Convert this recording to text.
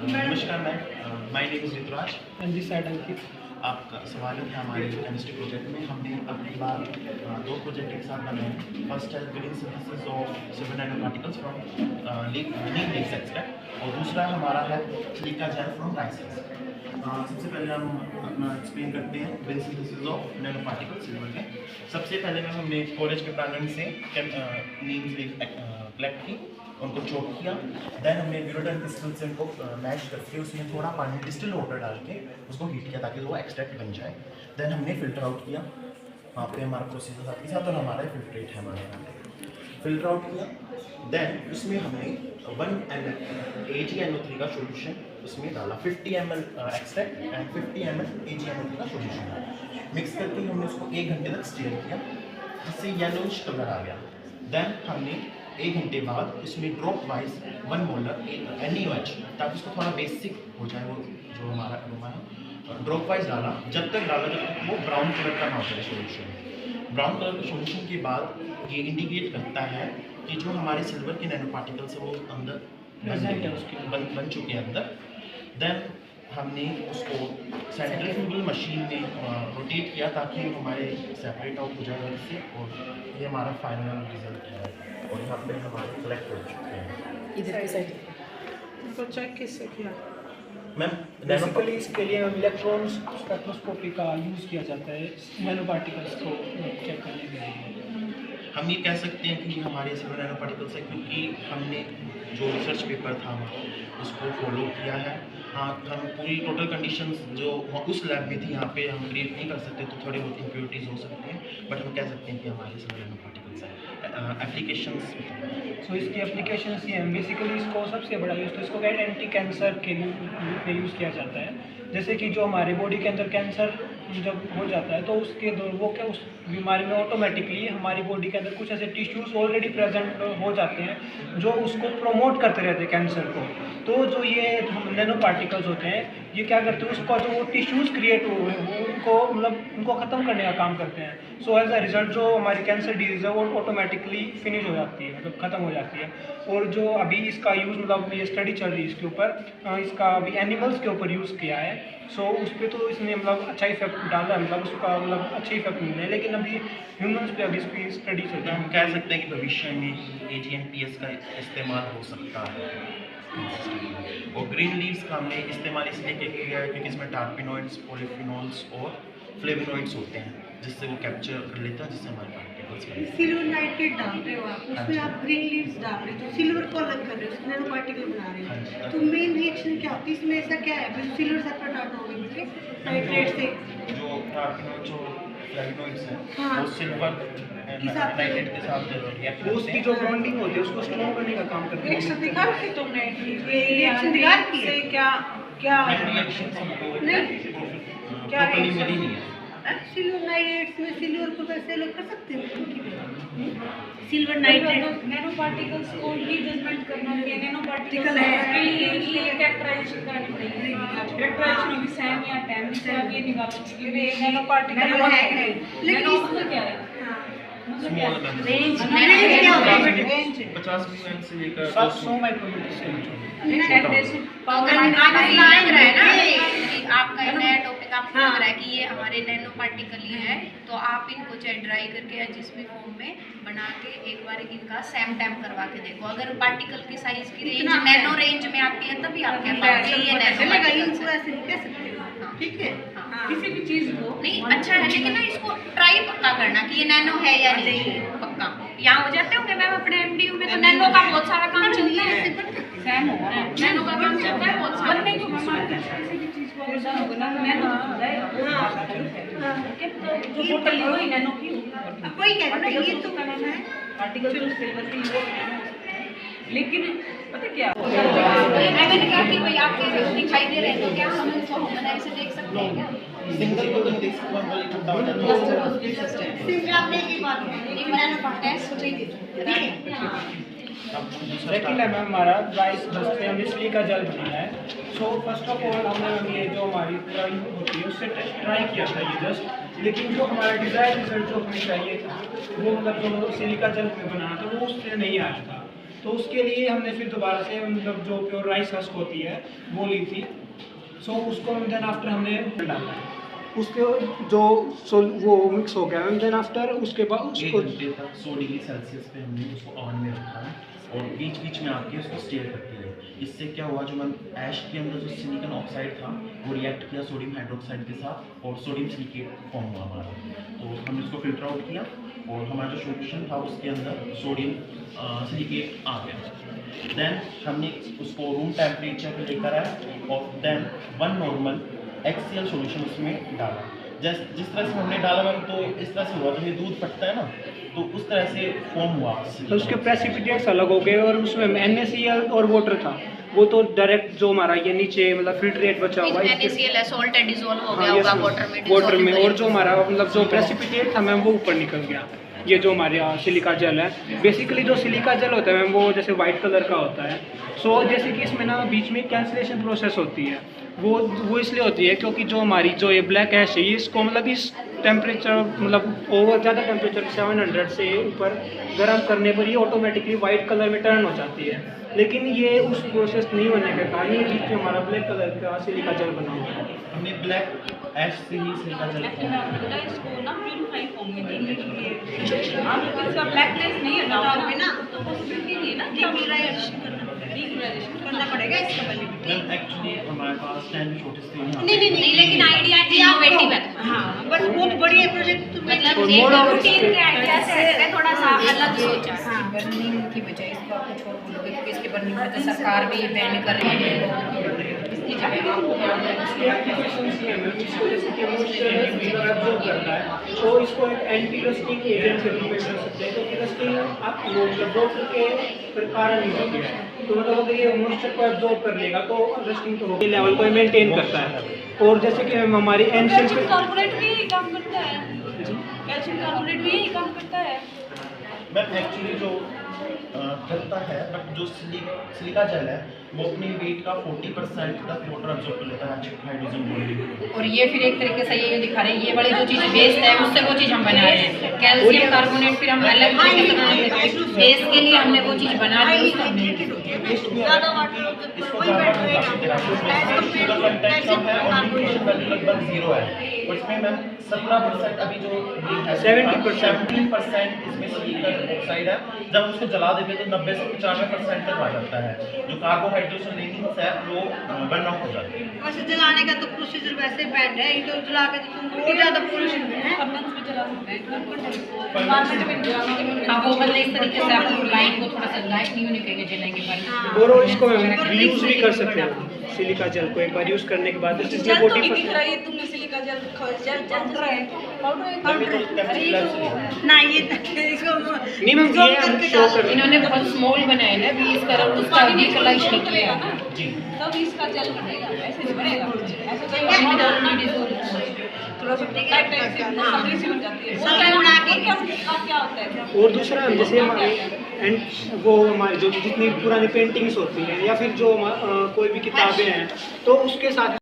नमस्कार ma'am, my name is Rituraj. And this side Ankit. आपका सवाल है हमारे केमिस्ट्री प्रोजेक्ट में हमने अपनी बार दो प्रोजेक्ट एक साथ बनाए हैं। फर्स्ट है green synthesis of silver nano particles from Neem leaf extract और दूसरा हमारा है सिलिका जेल फ्रॉम राइसेस। सबसे पहले हम अपना एक्सप्लेन करते हैं green synthesis of nano particles silver के। सबसे पहले में हमने कॉलेज के प्लांट से नीम लीफ कलेक्ट की, उनको चॉप किया। देन हमने ब्यूरोडन पिस्टल से उनको मैश करके उसमें थोड़ा पानी डिस्टिल वाटर डाल के उसको हीट किया ताकि वो एक्सट्रैक्ट बन जाए। देन हमने फ़िल्टर आउट किया, वहाँ पे हमारा प्रोसीजर आपके साथ और हमारा फिल्ट्रेट है हमारे यहाँ पे फ़िल्टर आउट किया। देन उसमें हमने 1 ml AgNO3 का सोल्यूशन उसमें डाला, 50 ml extract and 50 ml AgNO3 का सोल्यूशन डाला। मिक्स करके हमने उसको 1 घंटे तक स्टीयर किया जिससे येलोइश कलर आ गया। देन हमने 1 घंटे बाद इसमें ड्रॉप वाइज 1 मोलर NaOH ताकि उसको थोड़ा बेसिक हो जाए वो जो हमारा अरोमा है, ड्रॉप वाइज डाला। जब तक वो ब्राउन कलर का ना हो जाए सोल्यूशन। ब्राउन कलर के सोल्यूशन के बाद ये इंडिकेट करता है कि जो हमारे सिल्वर के नैनो पार्टिकल्स है वो अंदर बन चुके हैं अंदर। देन हमने उसको सेंट्रीफ्यूगल मशीन में रोटेट किया ताकि हमारे सेपरेट आउट हो जाए इससे, और ये हमारा फाइनल रिजल्ट है। और यहाँ पे हमारे कलेक्ट हो चुके हैं। इधर साइड उनको चेक किससे किया? मैम बेसिकली इसके लिए हम इलेक्ट्रॉन स्पेक्ट्रोस्कोपी का यूज़ किया जाता है नैनो पार्टिकल्स को चेक करने के लिए। हम ये कह सकते हैं कि हमारे सिल्वर नैनो पार्टिकल्स है क्योंकि हमने जो रिसर्च पेपर था उसको फॉलो किया है। हाँ, हम पूरी टोटल कंडीशंस जो उस लैब में थी यहाँ पे हम क्रिएट नहीं कर सकते, तो थोड़ी बहुत इम्प्योरिटीज़ हो सकती हैं, बट हम कह सकते हैं कि हमारे सिल्वर नैनो पार्टिकल्स हैं। एप्लीकेशंस सो इसकी एप्लीकेशंस ये हैं, बेसिकली इसको सबसे बड़ा यूज़ तो इसको क्या एंटी कैंसर के लिए यूज़ किया जाता है। जैसे कि जो हमारे बॉडी के अंदर कैंसर जब हो जाता है तो उसके वो क्या उस बीमारी में ऑटोमेटिकली हमारी बॉडी के अंदर कुछ ऐसे टिश्यूज़ ऑलरेडी प्रेजेंट हो जाते हैं जो उसको प्रमोट करते रहते हैं कैंसर को। तो जो ये नैनो पार्टिकल्स होते हैं ये क्या करते हैं, उसका जो टिश्यूज़ क्रिएट हुए हैं उनको उनको ख़त्म करने का काम करते हैं। सो एज अ रिज़ल्ट जो हमारी कैंसर डिजीज़ है वो ऑटोमेटिकली फिनिश हो जाती है, मतलब ख़त्म हो जाती है। और जो अभी इसका यूज़ मतलब ये स्टडी चल रही है इसके ऊपर, इसका अभी एनिमल्स के ऊपर यूज़ किया है। सो उस पर तो इसने मतलब अच्छा इफेक्ट डाला है, मतलब उसका मतलब अच्छे इफेक्ट मिले हैं, लेकिन अभी ह्यूमंस पे अभी इसकी स्टडी चल रही है। हम कह सकते हैं कि भविष्य में AgNPS का इस्तेमाल हो सकता है। और ग्रीन लीव्स का हमने इस्तेमाल इसलिए किया है क्योंकि इसमें टार्पिनोइड्स, पॉलीफिनॉल्स और फ्लेवोनॉइड्स होते हैं जिससे वो कैप्चर कर लेता है, जिससे हमारे पार्टिकल्स सिल्वर नाइट्रेट डाल रहे हो आप, उसमें आप ग्रीन लीव्स डाल रहे हो तो सिल्वर को अलग कर रहे हो, नैनो पार्टिकल बना रहे हो। तो मेन रिएक्शन क्या होती है इसमें? ऐसा क्या है सिल्वर सेपरेट आउट हो गई नाइट्रेट से? जो टार्पिनोइड्स और फ्लेवोनॉइड्स हैं हाँ। वो सिल्वर नाइट्रेट के साथ रिएक्ट करते उसकी हैं। जो बॉन्डिंग होती है उसको स्ट्रॉन्ग करने का काम करती है। रिएक्शन दिखा के तुमने रिएक्शन दिखा के क्या क्या रिएक्शन नहीं क्या मिली नहीं है। सिल्वर नाइट्रेट में सिल्वर को वैसे अलग कर सकते हैं? सिल्वर नाइट्रेट नैनो पार्टिकल्स को ही जजमेंट करना है। नैनो पार्टिकल है इसके लिए ये कैरेक्टराइजेशन करनी पड़ेगी। कैरेक्टराइजेशन भी सेम या टेम से आप ये निकालो कि ये नैनो पार्टिकल है, लेकिन इसमें क्या है रेंज 50 मिलियन से लेकर 700 माइक्रोमीटर से आपका नया टॉपिक आपको लग रहा है कि ये हमारे नैनो पार्टिकल ही है, तो आप इनको चाहे ड्राई करके या जिस भी फॉर्म में बना के एक बार इनका सैम टैम करवा के देखो। अगर पार्टिकल की साइज की रेंज नैनो रेंज में आती है तभी आप कह पाओगे ये नैनो पार्टिकल्स है। ठीक है। किसी भी चीज को नहीं अच्छा है, लेकिन ना इसको ट्राई पक्का करना कि ये नैनो है या नहीं है। पक्का यहाँ हो जाते होंगे मैम अपने MDU में तो नैनो का बहुत सारा काम चलता है। सैम हो नैनो का काम चलता है बहुत सारा। बनने को किसी भी चीज को अगर होगा ना नैनो हो जाएगा, तो जो बोतल वही नैनो की होगी। वही कह रहे हैं ये तो पार्टिकल जो सिल्वर की वो नैनो, लेकिन पता क्या मैंने कहा कि भाई आपके दिखाई दे रहे हैं तो क्या हम उसको बनाए से देख सकते हैं क्या? सिंगल को नहीं देख सकते, हम वाली ठंडा हो जाता है। सिर्फ आपने की बात है एक नैनो टेस्ट चाहिए ठीक है। सेकंड है मैम हमारा राइस बस पे हमने सिलिका जेल बनाया है। सो फर्स्ट ऑफ ऑल हमने ये जो हमारी ट्राई होती है उससे ट्राई किया था ये जस्ट, लेकिन जो हमारा डिज़ायर रिजल्ट जो हमें चाहिए था वो मतलब जो सिलिका जेल में बनाया था वो उससे नहीं आया था। तो उसके लिए हमने फिर दोबारा से मतलब जो प्योर राइस हस्क होती है वो ली थी। सो उसको देन आफ्टर हमने डाला है, उसके जो वो मिक्स हो गया देन आफ्टर उसके बाद एक उसको घंटे तक 100 डिग्री सेल्सियस पे हमने उसको ऑन में रखा है और बीच बीच में आके उसको स्टेयर करते रहे। इससे क्या हुआ, जो मैम ऐश के अंदर जो सिलिकॉन ऑक्साइड था वो रिएक्ट किया सोडियम हाइड्रोक्साइड के साथ और सोडियम सिलिकेट फॉर्म हुआ हमारा। तो हमने उसको फिल्टर आउट किया और हमारा जो सोल्यूशन था उसके अंदर सोडियम सिलिकेट आ गया। देन हमने उसको रूम टेम्परेचर पे लेकर आए और then one normal HCl solution उसमें डाला। जिस तरह से हमने डाला मैम, तो इस तरह से हुआ, जब ये दूध फटता है ना तो उस तरह से फॉर्म हुआ। तो उसके प्रेसिपिटेट्स अलग हो गए और उसमें NaCl और वाटर था, वो तो डायरेक्ट जो हमारा ये नीचे मतलब फिल्ट्रेट बचा हुआ है NaCl सॉल्ट डिसॉल्व हो गया होगा वाटर में, और जो हमारा मतलब जो प्रेसिपिटेट था मैम वो ऊपर निकल गया। ये जो हमारे सिलिका जेल है, बेसिकली जो सिलिका जेल होता है मैम वो जैसे वाइट कलर का होता है। सो जैसे कि इसमें ना बीच में कैंसिलेशन प्रोसेस होती है, वो इसलिए होती है क्योंकि जो हमारी जो ये ब्लैक ऐश है इसको मतलब इस टेम्परेचर मतलब ओवर ज़्यादा टेम्परेचर 700 से ऊपर गर्म करने पर ये ऑटोमेटिकली वाइट कलर में टर्न हो जाती है। लेकिन ये उस प्रोसेस नहीं होने के कारण ये बीच में हमारा ब्लैक कलर का सिलिका जेल बना हुआ है। हमने ब्लैक ऐश से ही सिलिका जेल इसको ना प्यूरिफाई फॉर्म में देंगे। आप इसका ब्लैकनेस नहीं हटाओगे ना तो पॉसिबिलिटी नहीं है ना कि डीग्रेडेशन करना पड़ेगा इसका पहले। मैम एक्चुअली हमारे पास 10 शॉर्टेज थे यहाँ पे। नहीं, लेकिन आइडिया इनोवेटिव है। हाँ, बस बहुत बढ़िया प्रोजेक्ट तुमने मतलब एक रूटीन के आइडिया से हटके थोड़ा सा अलग सोचा है। हाँ, बर्निंग की बजाय इसको आप कुछ और बोलोगे क्योंकि इसके बर्निंग में तो सरकार भी बैन कर रही है। इसकी जगह आप इसके एप्लीकेशंस ये हैं, इसको जैसे कि मॉइस्चर एब्जॉर्ब करता है तो इसको एक एंटी रस्टिंग एजेंट से रिप्लेस कर सकते हैं, क्योंकि रस्टिंग आप वो वाटर के कारण नहीं होती है। तो मतलब अगर ये मॉइस्चर को एब्जॉर्ब कर लेगा तो रस्टिंग तो होगी, लेवल को मेंटेन करता है। और जैसे कि हमारी एंशियंट कैल्शियम कार्बोनेट भी यही काम करता है। कैल्शियम कार्बोनेट भी यही काम करता है। मैम एक्चुअली जो करता है, बट जो सिलिका जेल है वो अपनी वेट का 40% तक वाटर अब्जॉर्ब कर लेता है हाइड्रोजन बॉन्डिंग। और ये फिर एक तरीके से ये दिखा रहे हैं, ये वाली जो चीज़ वेस्ट है उससे वो चीज़ हम बना रहे हैं। कैल्शियम कार्बोनेट फिर हम अलग तरीके से बनाते हैं, वेस्ट के लिए हमने वो चीज़ बना ली। ज़्यादा वाटर इसको वही बेटर रहेगा शुगर कंटेंट कम है और न्यूट्रिशन वैल्यू लगभग 0 है। और इसमें मैम 17% अभी जो ये है 17% इसमें सिलिकॉन ऑक्साइड है। जब हम उसको जला देते हैं तो 90 से 95% तक आ जाता है। जो कार्बोहाइड्रेट्स लेनिंग्स है वो बर्न आउट हो जाते हैं। वैसे जलाने का तो प्रोसीजर वैसे बैंड है, ये तो जला के तो तुम और ज़्यादा पोल्यूशन है। फर्नेस में जला सकते हैं, एनवायरनमेंट में जलाने के हाँ वो मतलब इस तरीके से आप लाइट को थोड़ा सा लाइट नहीं होने के जलाएंगे पर और इसको रीयूज भी कर सकते हैं। सिलिका जेल को एक बार यूज़ करने के बाद इसमें 40% तुमने सिलिका जेल पाउडर है ना ये इसको नहीं मैम ये हम शो कर इन्होंने बहुत स्मॉल बनाया ना 20 करोड़ उसका यूटिलाइज नहीं किया ना जी तब इसका जल बनेगा, ऐसे नहीं बनेगा। ऐसे थोड़ा सा टाइट टाइप से सब्जी सी बन जाती है। वो क्या होता है? और दूसरा हम जैसे हमारे एंड वो हमारी जो जितनी पुरानी पेंटिंग्स होती हैं या फिर जो कोई भी किताबें हैं तो उसके साथ